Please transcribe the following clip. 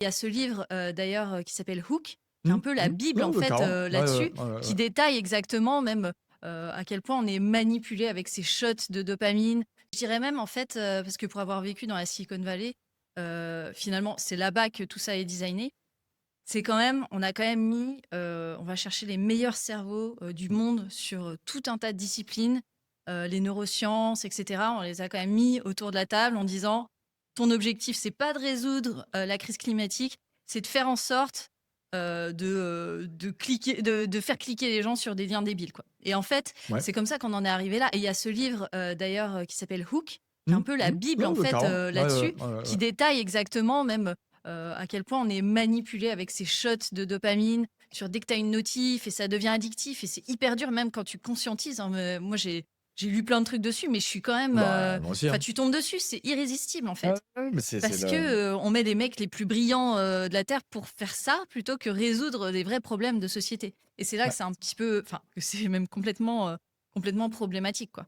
Il y a ce livre, d'ailleurs, qui s'appelle Hook, qui est Mmh, un peu la mmh. bible, Ouais, en ouais, fait, carrément. Ouais, ouais, là-dessus, ouais, ouais, qui ouais. détaille exactement même, à quel point on est manipulé avec ces shots de dopamine. Je dirais même, en fait, parce que pour avoir vécu dans la Silicon Valley, finalement, c'est là-bas que tout ça est designé. C'est quand même on a quand même mis, on va chercher les meilleurs cerveaux, du monde sur, tout un tas de disciplines, les neurosciences et cetera. On les a quand même mis autour de la table en disant: «Ton objectif, c'est pas de résoudre, la crise climatique, c'est de faire en sorte, de faire cliquer les gens sur des liens débiles, quoi». Et en fait, Ouais. c'est comme ça qu'on en est arrivé là et il y a ce livre, d'ailleurs, qui s'appelle Hook, qui est Mmh, un peu la mmh. bible, Ouais, en ouais, fait, carrément. Ouais, ouais, là-dessus, ouais, ouais, qui ouais. détaille exactement même, à quel point on est manipulé avec ces shots de dopamine sur dès que tu as une notif et ça devient addictif et c'est hyper dur même quand tu conscientises, hein, moi j'ai lu plein de trucs dessus, mais je suis quand même, Bah, moi aussi, enfin hein. tu tombes dessus, c'est irrésistible en Ah fait. ouais, mais c'est Parce que, le on met les mecs les plus brillants, de la terre pour faire ça, plutôt que résoudre des vrais problèmes de société et c'est là que ouais. c'est un petit peu enfin, que c'est même complètement, complètement problématique, quoi.